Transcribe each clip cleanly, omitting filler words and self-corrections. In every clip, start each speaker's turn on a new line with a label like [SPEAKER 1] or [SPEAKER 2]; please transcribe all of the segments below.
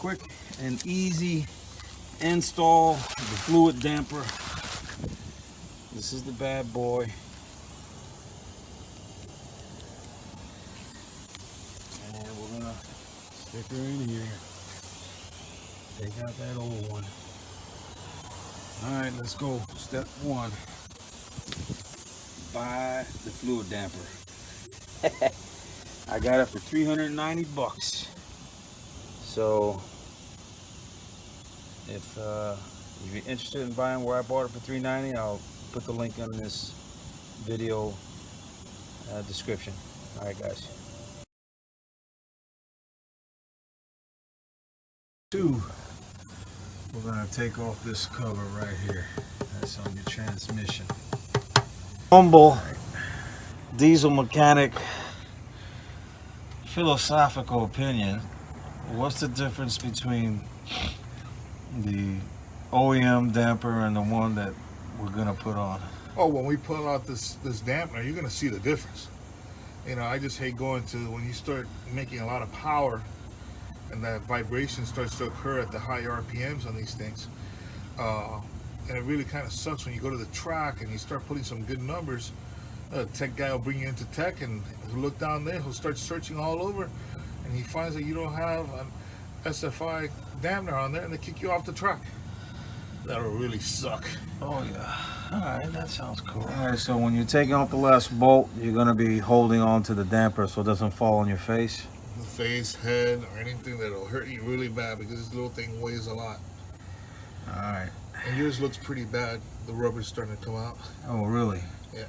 [SPEAKER 1] quick and easy install of the fluid damper. This is the bad boy. And we're gonna stick her in here. Take out that old one. All right, let's go. Step one. Buy the fluid damper. I got it for 390 bucks. So if you're interested in buying where I bought it for 390, I'll put the link in this video description. All right, guys. We're gonna take off this cover right here. That's on your transmission. Humble diesel mechanic philosophical opinion. What's the difference between the OEM damper and the one that we're gonna put on?
[SPEAKER 2] Oh, when we pull out this dampener, you're gonna see the difference. You know, I just hate going to when you start making a lot of power and that vibration starts to occur at the high RPMs on these things. And it really kind of sucks when you go to the track and you start putting some good numbers. Tech guy will bring you into tech and he'll look down there, he'll start searching all over, and he finds that you don't have an SFI dampener on there, and they kick you off the track. That'll really suck.
[SPEAKER 1] Oh yeah. All right, that sounds cool. All right, so when you're taking off the last bolt, you're gonna be holding on to the damper so it doesn't fall on your face.
[SPEAKER 2] The face, head, or anything that'll hurt you really bad because this little thing weighs a lot.
[SPEAKER 1] All right.
[SPEAKER 2] And yours looks pretty bad. The rubber's starting to come out.
[SPEAKER 1] Oh, really?
[SPEAKER 2] Yeah.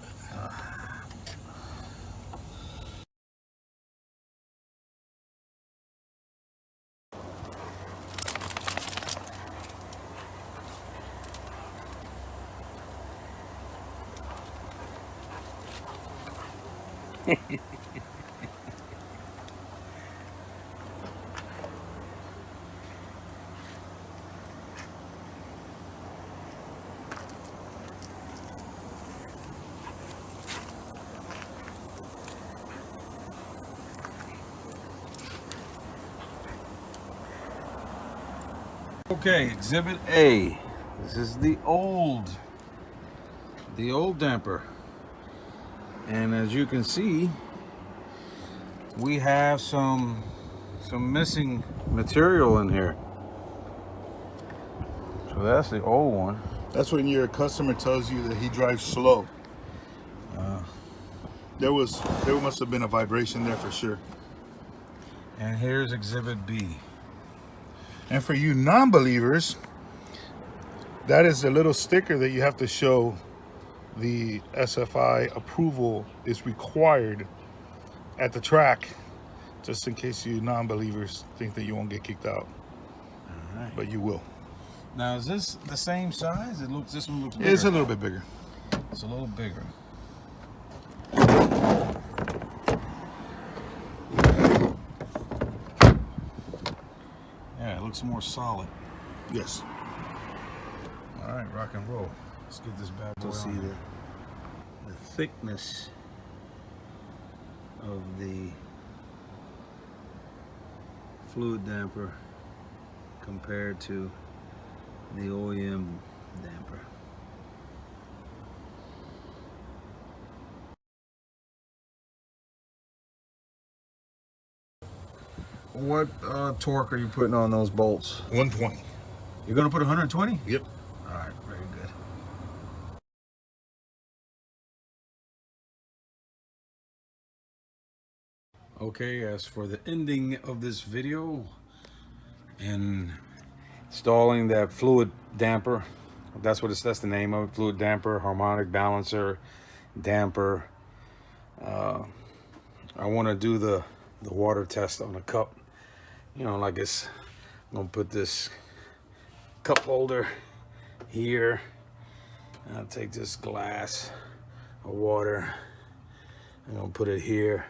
[SPEAKER 1] Okay, Exhibit A. This is the old damper. And as you can see, we have some missing material in here. So that's the old one.
[SPEAKER 2] That's when your customer tells you that he drives slow. There must have been a vibration there for sure.
[SPEAKER 1] And here's Exhibit B.
[SPEAKER 2] And for you non-believers, that is a little sticker that you have to show the SFI approval is required at the track, just in case you non-believers think that you won't get kicked out.
[SPEAKER 1] All right.
[SPEAKER 2] But you will.
[SPEAKER 1] Now, is this the same size? This one looks bigger.
[SPEAKER 2] It's a little bit bigger.
[SPEAKER 1] It's a little bigger. Yeah, it looks more solid.
[SPEAKER 2] Yes.
[SPEAKER 1] All right, rock and roll. Let's get this bad boy on. See the thickness of the fluid damper compared to the OEM damper. What torque are you putting on those bolts?
[SPEAKER 2] 120.
[SPEAKER 1] You're gonna put 120?
[SPEAKER 2] Yep.
[SPEAKER 1] All right, very good. Okay, as for the ending of this video and installing that fluid damper, that's the name of it, fluid damper, harmonic balancer, damper. I want to do the water test on the cup. You know, like it's, I'm gonna put this cup holder here. I'll take this glass of water. I'm gonna put it here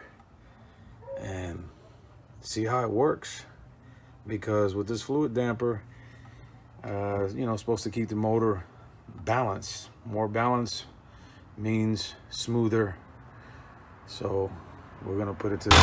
[SPEAKER 1] and see how it works. Because with this fluid damper, you know, it's supposed to keep the motor balanced. More balance means smoother. So we're gonna put it to the